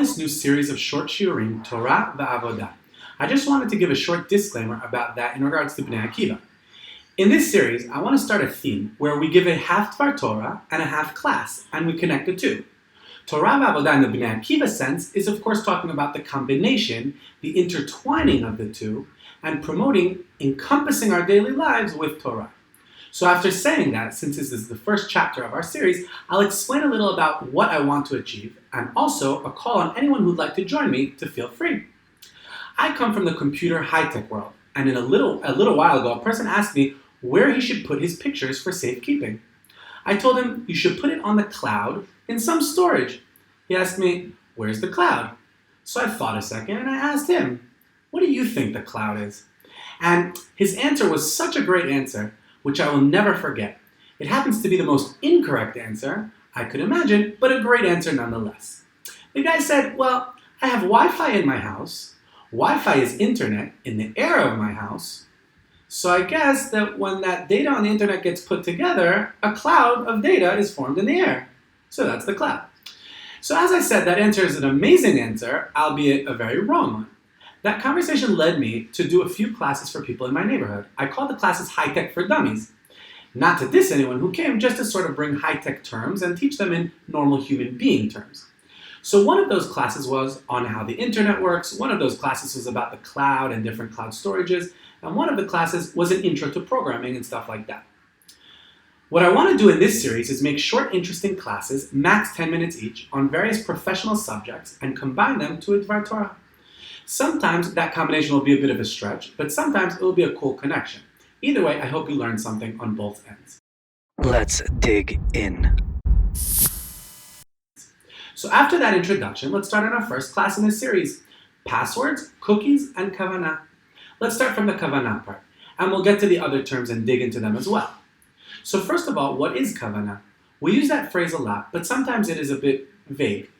this new series of short shiurim, Torah va'avodah. I just wanted to give a short disclaimer about that in regards to Bnei Akiva. In this series, I want to start a theme where we give a half Dvar Torah and a half class, and we connect the two. Torah va'avodah in the Bnei Akiva sense is of course talking about the combination, the intertwining of the two, and promoting, encompassing our daily lives with Torah. So after saying that, since this is the first chapter of our series, I'll explain a little about what I want to achieve, and also a call on anyone who'd like to join me to feel free. I come from the computer high-tech world, and a little while ago, a person asked me where he should put his pictures for safekeeping. I told him, you should put it on the cloud in some storage. He asked me, where's the cloud? So I thought a second, and I asked him, what do you think the cloud is? And his answer was such a great answer, which I will never forget. It happens to be the most incorrect answer I could imagine, but a great answer nonetheless. The guy said, well, I have Wi-Fi in my house. Wi-Fi is internet in the air of my house. So I guess that when that data on the internet gets put together, a cloud of data is formed in the air. So that's the cloud. So as I said, that answer is an amazing answer, albeit a very wrong one. That conversation led me to do a few classes for people in my neighborhood. I called the classes High-Tech for Dummies. Not to diss anyone who came, just to sort of bring high-tech terms and teach them in normal human being terms. So one of those classes was on how the internet works, one of those classes was about the cloud and different cloud storages, and one of the classes was an intro to programming and stuff like that. What I want to do in this series is make short, interesting classes, max 10 minutes each, on various professional subjects and combine them to a Dvar Torah. Sometimes that combination will be a bit of a stretch, but sometimes it will be a cool connection. Either way, I hope you learned something on both ends. Let's dig in. So after that introduction, let's start on our first class in this series, passwords, cookies, and Kavanah. Let's start from the Kavanah part, and we'll get to the other terms and dig into them as well. So first of all, what is Kavanah? We use that phrase a lot, but sometimes it is a bit vague.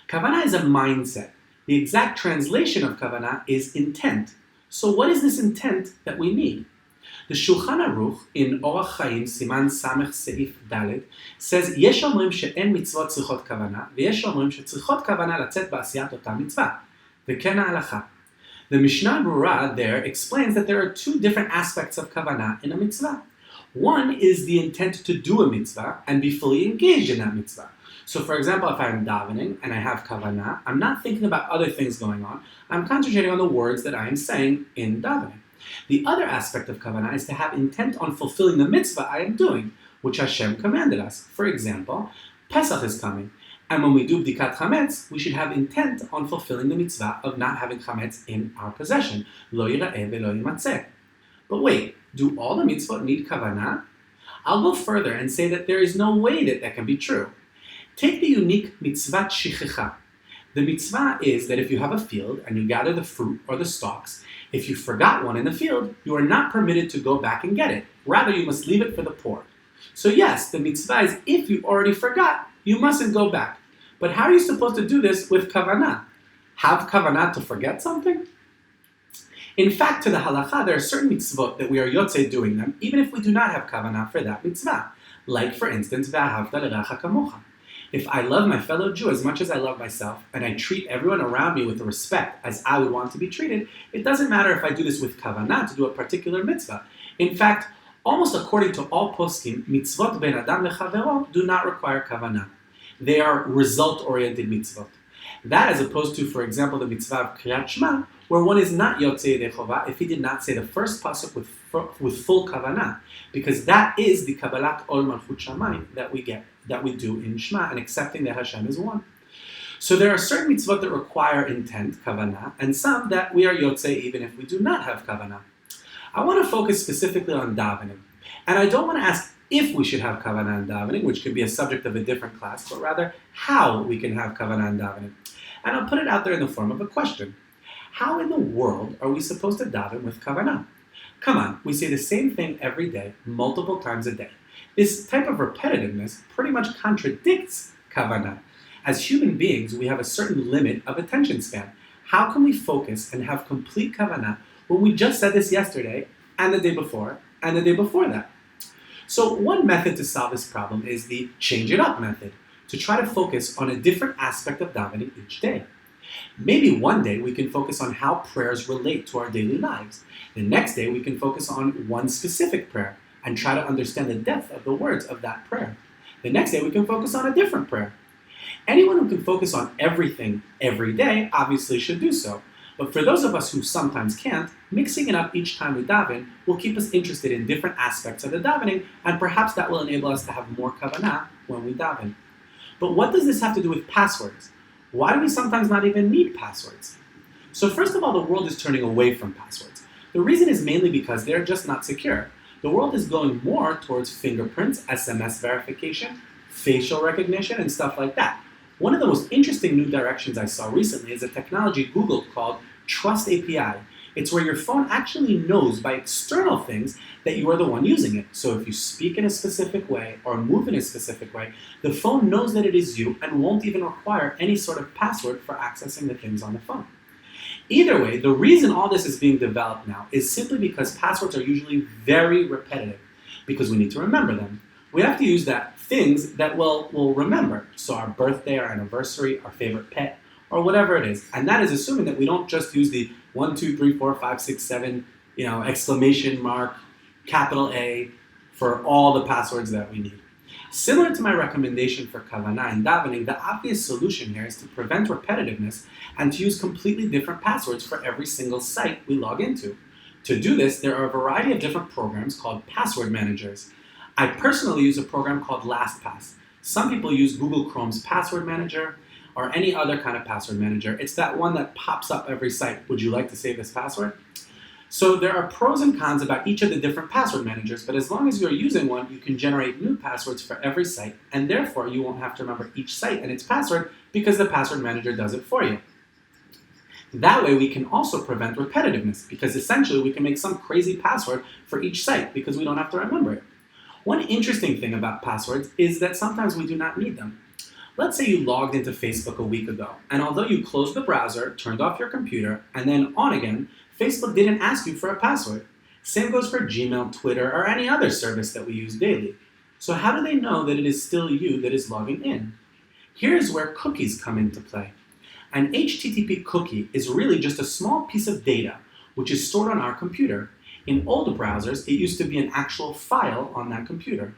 Kavanah is a mindset. The exact translation of Kavanah is intent. So what is this intent that we need? The Shulchan Aruch in Orach Chaim Siman Samech Seif Dalet says, "Yesh omrim she'en mitzvot tzrichot kavana, veyesh omrim she'tzrichot kavana latzet ba'asiyat ota mitzvah, v'ken ha'alacha." The Mishnah Berurah there explains that there are two different aspects of Kavanah in a mitzvah. One is the intent to do a mitzvah and be fully engaged in that mitzvah. So for example, if I'm davening and I have Kavanah, I'm not thinking about other things going on. I'm concentrating on the words that I am saying in davening. The other aspect of Kavanah is to have intent on fulfilling the mitzvah I am doing, which Hashem commanded us. For example, Pesach is coming, and when we do Bdikat Chametz, we should have intent on fulfilling the mitzvah of not having Chametz in our possession. Lo yira'eh ve'lo yimatzeh. But wait, do all the mitzvot need Kavanah? I'll go further and say that there is no way that can be true. Take the unique mitzvah shichecha. The mitzvah is that if you have a field and you gather the fruit or the stalks, if you forgot one in the field, you are not permitted to go back and get it. Rather, you must leave it for the poor. So yes, the mitzvah is if you already forgot, you mustn't go back. But how are you supposed to do this with kavanah? Have kavanah to forget something? In fact, to the halacha, there are certain mitzvot that we are yotzei doing them, even if we do not have kavanah for that mitzvah. Like, for instance, v'ahavta l'reacha kamocha. If I love my fellow Jew as much as I love myself, and I treat everyone around me with the respect as I would want to be treated, it doesn't matter if I do this with kavanah to do a particular mitzvah. In fact, almost according to all poskim, mitzvot ben adam lechavero do not require kavanah. They are result-oriented mitzvot. That as opposed to, for example, the mitzvah of Kriyat Shema, where one is not yotzei yedei chova if he did not say the first pasuk with full kavanah, because that is the kabbalat ol malchut shamayim that we do in Shema, and accepting that Hashem is one. So there are certain mitzvot that require intent, kavanah, and some that we are yotzei even if we do not have kavanah. I want to focus specifically on davening, and I don't want to ask if we should have kavanah in davening, which could be a subject of a different class, but rather how we can have kavanah in davening. And I'll put it out there in the form of a question. How in the world are we supposed to daven with kavanah? Come on, we say the same thing every day, multiple times a day. This type of repetitiveness pretty much contradicts kavanah. As human beings, we have a certain limit of attention span. How can we focus and have complete kavanah when we just said this yesterday, and the day before, and the day before that? So one method to solve this problem is the change it up method, to try to focus on a different aspect of davening each day. Maybe one day we can focus on how prayers relate to our daily lives. The next day we can focus on one specific prayer and try to understand the depth of the words of that prayer. The next day we can focus on a different prayer. Anyone who can focus on everything every day obviously should do so. But for those of us who sometimes can't, mixing it up each time we daven will keep us interested in different aspects of the davening, and perhaps that will enable us to have more kavanah when we daven. But what does this have to do with passwords? Why do we sometimes not even need passwords? So first of all, the world is turning away from passwords. The reason is mainly because they're just not secure. The world is going more towards fingerprints, SMS verification, facial recognition, and stuff like that. One of the most interesting new directions I saw recently is a technology Google called Trust API. It's where your phone actually knows by external things that you are the one using it. So if you speak in a specific way or move in a specific way, the phone knows that it is you and won't even require any sort of password for accessing the things on the phone. Either way, the reason all this is being developed now is simply because passwords are usually very repetitive, because we need to remember them. We have to use things that we'll remember. So our birthday, our anniversary, our favorite pet, or whatever it is. And that is assuming that we don't just use the 1, 2, 3, 4, 5, 6, 7, exclamation mark, capital A for all the passwords that we need. Similar to my recommendation for Kavanah and davening, the obvious solution here is to prevent repetitiveness and to use completely different passwords for every single site we log into. To do this, there are a variety of different programs called password managers. I personally use a program called LastPass. Some people use Google Chrome's password manager or any other kind of password manager. It's that one that pops up every site. Would you like to save this password? So there are pros and cons about each of the different password managers, but as long as you're using one, you can generate new passwords for every site, and therefore you won't have to remember each site and its password because the password manager does it for you. That way we can also prevent repetitiveness, because essentially we can make some crazy password for each site because we don't have to remember it. One interesting thing about passwords is that sometimes we do not need them. Let's say you logged into Facebook a week ago, and although you closed the browser, turned off your computer, and then on again, Facebook didn't ask you for a password. Same goes for Gmail, Twitter, or any other service that we use daily. So how do they know that it is still you that is logging in? Here's where cookies come into play. An HTTP cookie is really just a small piece of data which is stored on our computer. In old browsers, it used to be an actual file on that computer.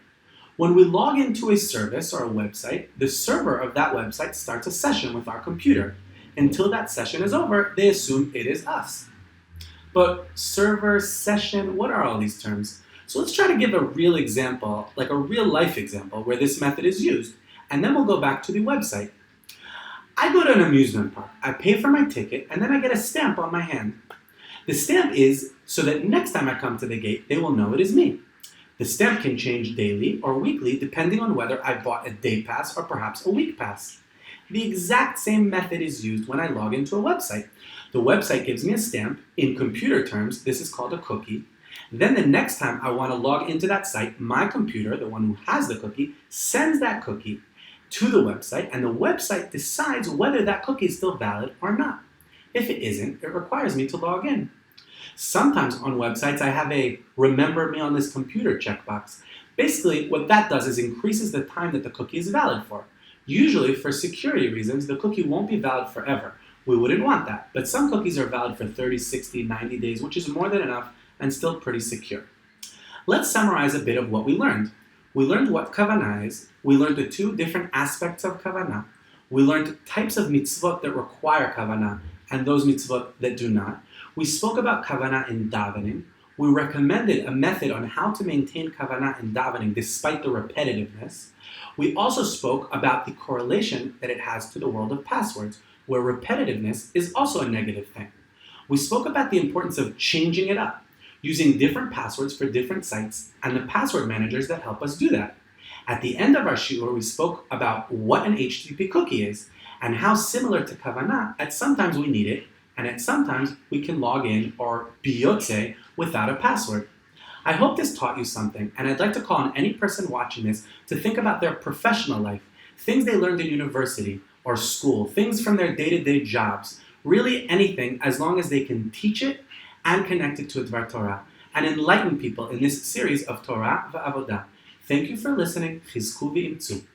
When we log into a service or a website, the server of that website starts a session with our computer. Until that session is over, they assume it is us. But server, session, what are all these terms? So let's try to give a real example, like a real life example, where this method is used, and then we'll go back to the website. I go to an amusement park, I pay for my ticket, and then I get a stamp on my hand. The stamp is so that next time I come to the gate, they will know it is me. The stamp can change daily or weekly depending on whether I bought a day pass or perhaps a week pass. The exact same method is used when I log into a website. The website gives me a stamp. In computer terms, this is called a cookie. Then the next time I want to log into that site, my computer, the one who has the cookie, sends that cookie to the website, and the website decides whether that cookie is still valid or not. If it isn't, it requires me to log in. Sometimes on websites, I have a remember me on this computer checkbox. Basically, what that does is increases the time that the cookie is valid for. Usually, for security reasons, the cookie won't be valid forever. We wouldn't want that, but some cookies are valid for 30, 60, 90 days, which is more than enough and still pretty secure. Let's summarize a bit of what we learned. We learned what Kavanah is. We learned the two different aspects of Kavanah. We learned types of mitzvot that require Kavanah and those mitzvot that do not. We spoke about Kavanah in davening. We recommended a method on how to maintain Kavanah in davening despite the repetitiveness. We also spoke about the correlation that it has to the world of passwords, where repetitiveness is also a negative thing. We spoke about the importance of changing it up, using different passwords for different sites, and the password managers that help us do that. At the end of our shiur, we spoke about what an HTTP cookie is, and how similar to Kavanah, at sometimes we need it, and at sometimes we can log in or biyotze without a password. I hope this taught you something, and I'd like to call on any person watching this to think about their professional life, things they learned in university or school, things from their day-to-day jobs, really anything as long as they can teach it and connect it to a Dvar Torah, and enlighten people in this series of Torah v'Avodah. Thank you for listening. Chizku v'imtzu.